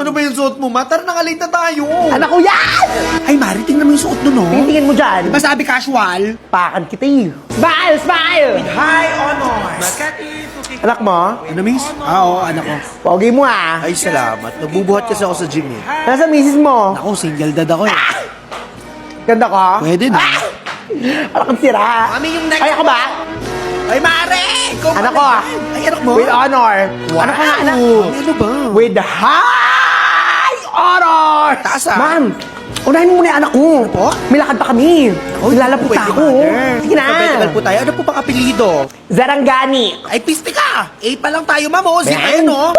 Ano ba yung suot mo, ma? Tara na, late na tayo. Anak ko yan! Ay, Mari, tingnan mo yung suot nun, no? Tingin mo dyan. Masabi casual. Pakan kita eh. Smile! Smile! High honors. Anak mo? Ano, miss? Oo, anak ko. Pogi mo ah. Ay, salamat. Nagbubuhat kasi ako sa gym, eh. Nasa misis mo? Ako, single dad ako, eh. Ganda ko? Pwede na. Anak kang sira. Mami, yung next Ay, ako ba? Ay, Mare! Ikaw Anak pala ko. yan. Ay, anak mo? With honor. Wow. Ano ka nga, anak? Ano ba? With high honor! Taas, ah. Ma'am, unahin mo muna yung anak ko. po? May lakad pa kami. Nilalapot Pwede, ako. mother. Sige na. Mabitagal po tayo. Ano po pang apelido? Zarangani. Ay, piste ka! A pa lang tayo, ma'am. O, zip Ben. ayun, no?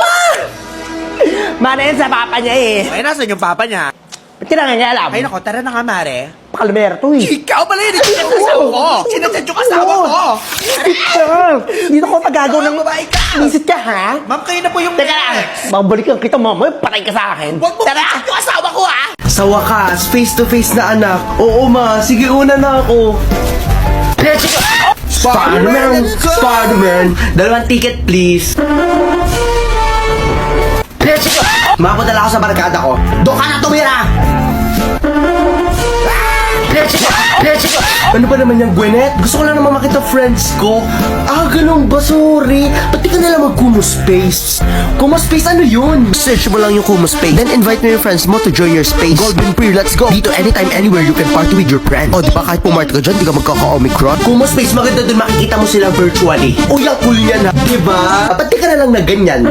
Mana yan sa papa niya eh. Ay, nasan yung papa niya? Ba't kailangan niya alam? Ay, nako, tara na nga, Mare. Pakalmer to eh. Ikaw pala yun. Ikaw yung asawa ko. Sinasad yung asawa ko. Dito ko pagagaw ng... Babae ka. Misit ka ha? Ma'am, kayo na po yung Teka lang. Babalikan kita mama. Patay ka sa akin. Huwag mo Tara. yung asawa ko, ha? Sa wakas, face to face na anak. Oo ma, sige una na ako. Spider-Man! Spider-Man! Dalawang ticket please. Mapunta ako sa barkada ko. Doon ka na tumira! Ano ba naman yung Gwyneth? Gusto ko lang naman makita friends ko. Ah, ganun ba? Sorry. Ba't di ka nalang mag-Kumu Space? Kumu Space, ano yun? Search mo lang yung Kumu Space. Then invite mo yung friends mo to join your space. Golden Pre, let's go! Dito anytime, anywhere, you can party with your friends. O, di ba kahit pumart ka dyan, di ka magkaka-Omicron? Kumu Space, maganda dun makikita mo sila virtually. O, yung cool yan ha. Di ba? Ba't di ka nalang na ganyan?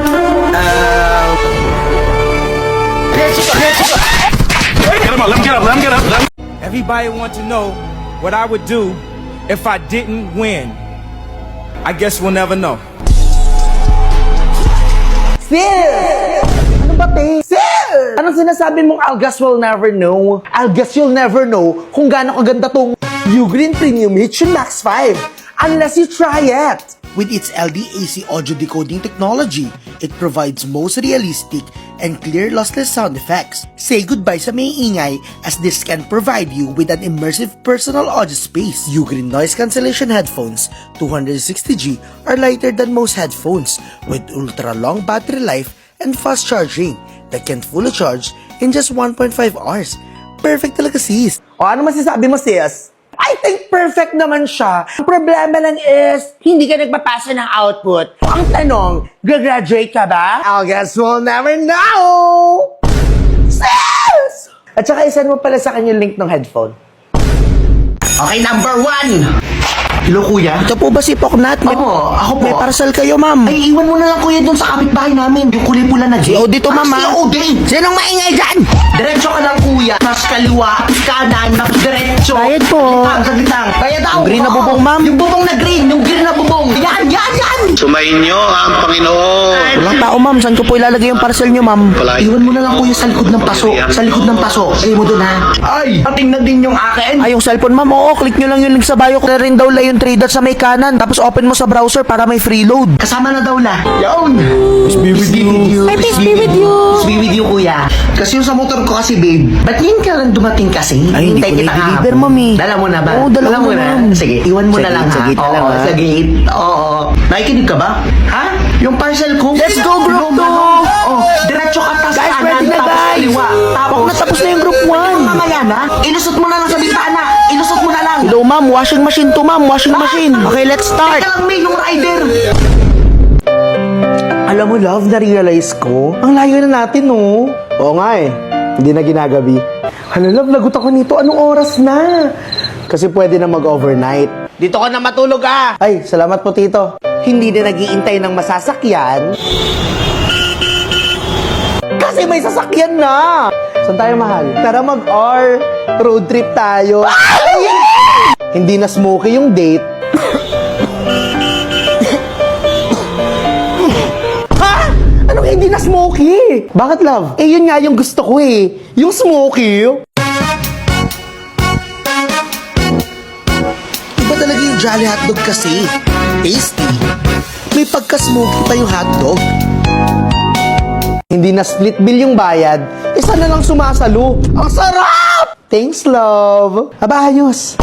Everybody want to know what I would do if I didn't win. I guess we'll never know. Sil! Ano ba, te? Sil! Anong sinasabi mong I'll guess we'll never know? I'll guess you'll never know kung gaano kaganda tong Ugreen Premium Hitchin Max 5 unless you try it. With its LDAC audio decoding technology, it provides most realistic and clear lossless sound effects. Say goodbye sa may ingay as this can provide you with an immersive personal audio space. Ugreen noise cancellation headphones 260G are lighter than most headphones with ultra long battery life and fast charging that can fully charge in just 1.5 hours. Perfect talaga, sis. O ano masasabi mo, sis? I think perfect naman siya. Ang problema lang is, hindi ka nagpapasa ng output. Ang tanong, gagraduate ka ba? I guess we'll never know! Sis! At saka isend mo pala sa kanya yung link ng headphone. Okay, number 1! Hello, kuya? Ito po ba si Poknat? Oo, ako po. May parcel kayo, ma'am. Ay, iwan mo na lang kuya doon sa kapitbahay namin. Yung kulay pula na jeep. COD to, ma'am, ha? COD! Sinong maingay dyan? Diretso ka lang kuya. Mas kaliwa, mas kanan, mas diretso. Bayad po. Saglit lang. Bayad daw. Yung green na Oo. bubong, ma'am. Yung bubong na green, yung green na bubong. Yan, yan, yan! Sumainyo ang Panginoon. Walang tao, ma'am. Saan ko po ilalagay yung parcel nyo, ma'am? Iwan mo na lang kuya sa likod ng paso. Sa likod ng paso. Ay mo doon ha. Ay, patingnan din yung akin. Ay, yung cellphone, ma'am. Oo, click nyo lang yung link sa bio. Kaya rin daw lang yung 3 dots sa may kanan. Tapos open mo sa browser para may free load. Kasama na daw la. Yun! Peace be with you. Ay, peace be with you. Peace be with you, kuya. Kasi yung sa motor ko kasi, babe. Ba't yun ka lang dumating kasi? Ay, hindi Hintay ko kita na-deliver, kahapon. ma'am, eh. Dala mo na ba? Oo, dala ko na, ma'am. Sige, iwan mo Sa na lang gate, ha. sa gate na lang, Oo, ha? sa gate. Oo. Nakikinig ka ba? Ha? Yung parcel ko? Let's go, group Yung 2. Oh, diretso ka tas Guys, kanan, ready na, tapos guys. kaliwa. Tapos na yung group 1. Mamaya na. Ilusot mo na lang sa bintana. Ilusot mo na lang. Hello, ma'am. Washing machine to, ma'am. Washing machine. Okay, let's start. Teka lang, may yung rider. Alam mo, love, na-realize ko, ang layo na natin, no? Oo nga eh. Hindi na ginagabi. Hala, love, lagot ako nito. Anong oras na? Kasi pwede na mag-overnight. Dito ka na matulog, ah! Ay, salamat po, tito. Hindi na nag-iintay ng masasakyan. Kasi may sasakyan na! Saan tayo, mahal? Tara mag-R. Road trip tayo. Ay! Hindi na smoky yung date. Anong hindi na smoky? Bakit, love? Eh, yun nga yung gusto ko eh. Yung smoky. Iba talaga yung Jolly Hotdog kasi. Tasty. May pagka-smoky pa yung hotdog. Hindi na split bill yung bayad. Isa na lang sumasalo. Ang sarap! Thanks, love. Aba, ayos.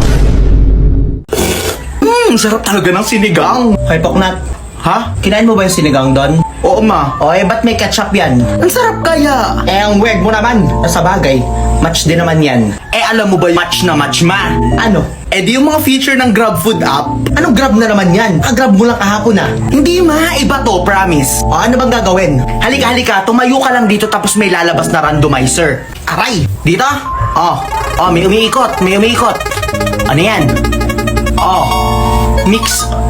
Sarap talaga ng sinigang. Kay Poknat. Ha? Kinain mo ba yung sinigang doon? Oo ma. O ba't may ketchup yan? Ang sarap kaya. Ang weird mo naman. Sa bagay, match din naman yan. Alam mo ba match na match ma? Ano? Di yung mga feature ng Grab Food app. Anong grab na naman yan? Grab mo lang kahapon ah. Hindi ma, iba to, promise. O ano bang gagawin? Halika, tumayo ka lang dito tapos may lalabas na randomizer. Aray! Dito? May umiikot. Ano yan?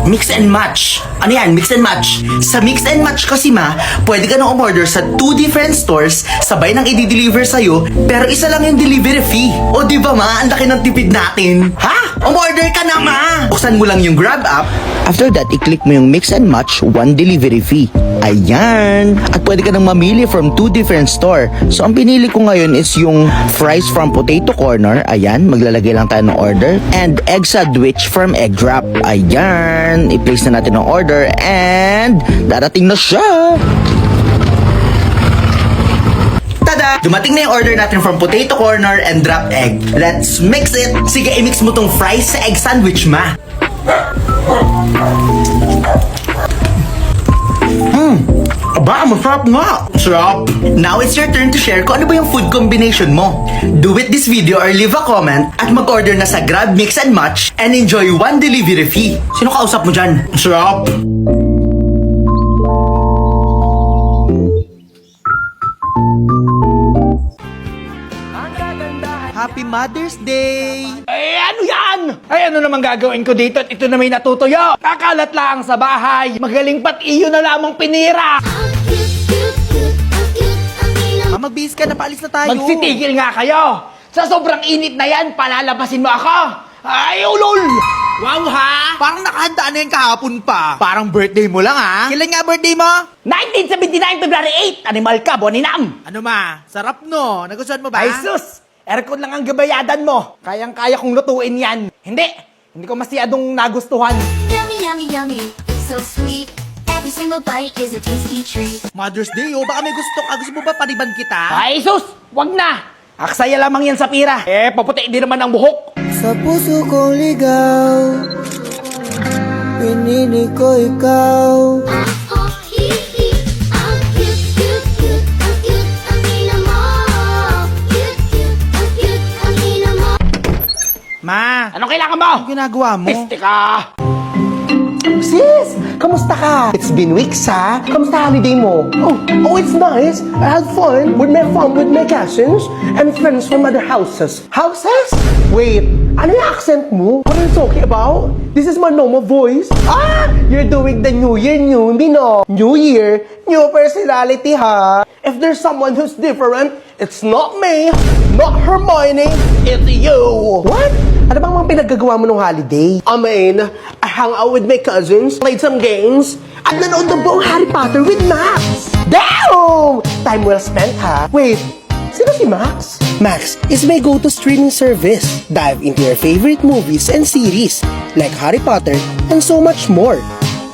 Mix and match. Ano yan? Mix and match. Sa mix and match kasi ma, pwede ka na umorder sa 2 different stores, sabay nang i-deliver sa'yo, pero isa lang yung delivery fee. O di ba ma, ang laki ng tipid natin. Ha? Umorder ka na ma! Buksan mo lang yung Grab app. After that, i-click mo yung mix and match 1 delivery fee. Ayan! At pwede ka nang mamili from 2 different store. So, ang pinili ko ngayon is yung fries from Potato Corner. Ayan, maglalagay lang tayo ng order. And egg sandwich from Egg Drop. Ayan! I-place na natin ang order and darating na siya! Tada! Dumating na yung order natin from Potato Corner and Drop Egg. Let's mix it! Sige, i-mix mo tong fries sa egg sandwich, ma. Aba, masarap nga! Sarap! Now it's your turn to share kung ano ba yung food combination mo. Do it this video or leave a comment at mag-order na sa Grab Mix and Match and enjoy 1 delivery fee. Sino kausap mo dyan? Sarap! Happy Mother's Day! Ano yan? Ano naman gagawin ko dito at ito na may natutuyo? Kakalat lang sa bahay. Magaling pat iyo na lamang pinira. Magbihis ka na, paalis na tayo. Magsitigil nga kayo. Sa sobrang init na yan, palalabasin mo ako. Ay, ulol! Wow ha! Parang nakahanda na yan kahapon pa. Parang birthday mo lang ha? Kailan nga birthday mo? 1979, February 8, animal ka, boninam. Ano ma? Sarap no? Nagustuhan mo ba? Ay, sus! Aircon lang ang gabayadan mo. Kayang-kaya kong lutuin yan. Hindi ko masyadong nagustuhan. Yummy, yummy, yummy. It's so sweet. Every single bite is a tasty treat. Mother's Day oh, baka may gusto ka. Gusto mo ba paniban kita? Ay, sus! Wag na! Aksaya lamang yan sa pira. Paputi din naman ang buhok. Sa puso kong ligaw, pinili ko ikaw. Oh, hee, hee. Ang cute, cute, cute. Ang cute, ang ina mo. Cute, cute, ang cute, ang ina mo. Ma, Anong kailangan mo? anong ginagawa mo? Piste ka! Sis, kamusta ka? It's been weeks, ha? Kamusta holiday mo? Oh, it's nice. I had fun with my cousins and friends from other houses. Houses? Wait, ano yung accent mo? What are you talking about? This is my normal voice. You're doing the New Year, new me, no? New Year, new personality, ha? If there's someone who's different, it's not me, not Hermione, it's you. What? Ano bang mga pinaggagawa mo nung holiday? I mean, I hung out with my cousins, played some games, at nanood ng buong Harry Potter with Max. Damn! Time well spent, ha? Wait, sino si Max? Max is my go-to streaming service. Dive into your favorite movies and series, like Harry Potter and so much more.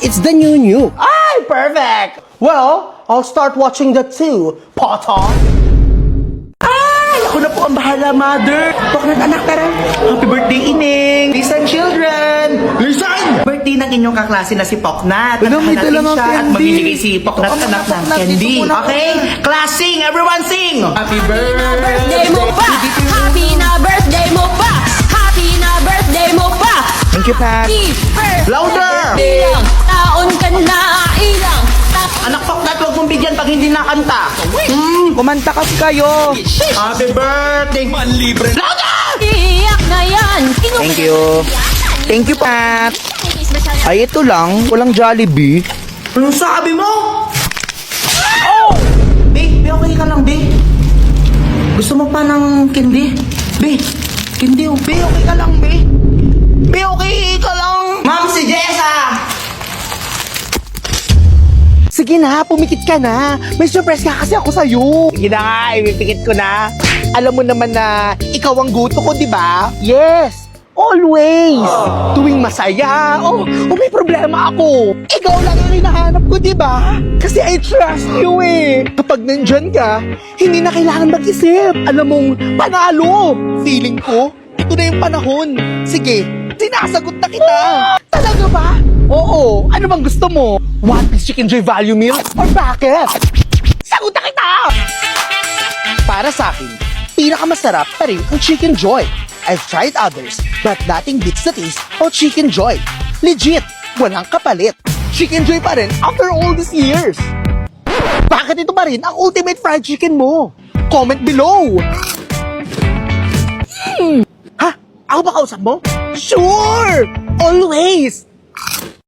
It's the new. Ay, perfect! Well, I'll start watching that too, Potter. Ako na po ang bahala, mother. Bakit anak, tara. Happy birthday, Ining. Listen, children. Listen! Birthday ng inyong kaklase na si Poknat. Alam, may Hanatin dalang siya at candy. mamimigay si Poknat Ito, anak ng Poknat, candy. dito muna Okay? Class, sing! Everyone sing! Happy Birthday mo pa! Happy na birthday mo pa! Happy na birthday mo pa! Thank you, Pat. Happy birthday! Louder! Ilang taon ka na, ilang taon. Anak Poknat, huwag mong bigyan pag hindi nakanta. Kumanta kasi kayo. Happy birthday! Iyak na yan! Thank you. Thank you, Pat. Ay, ito lang. Walang Jollibee. Anong sabi mo? Oh! Be, okay ka lang, Be. Gusto mo pa ng candy? Be, candy, oh. Be, okay ka lang, Be. Be, okay ka lang. Ma'am, si Jessa! Sige na, pumikit ka na. May surprise ka kasi ako sa'yo. Sige na nga, ipipikit ko na. Alam mo naman na ikaw ang gusto ko, di ba? Yes! Always! Tuwing masaya, may problema ako. Ikaw lang ang hinahanap ko, di ba? Kasi I trust you eh. Kapag nandyan ka, hindi na kailangan mag-isip. Alam mong, panalo! Feeling ko, ito na yung panahon. Sige, sinasagot na kita. Talaga ba? Oo, ano bang gusto mo? One Piece Chicken Joy Value Meal? Or bakit? Sagutan kita! Para sa akin, pinakamasarap pa rin ang Chicken Joy. I've tried others, but nothing beats the taste of Chicken Joy. Legit, walang kapalit. Chicken Joy pa rin after all these years. Bakit ito pa rin ang ultimate fried chicken mo? Comment below! Ha? Ako ba kausap mo? Sure! Always!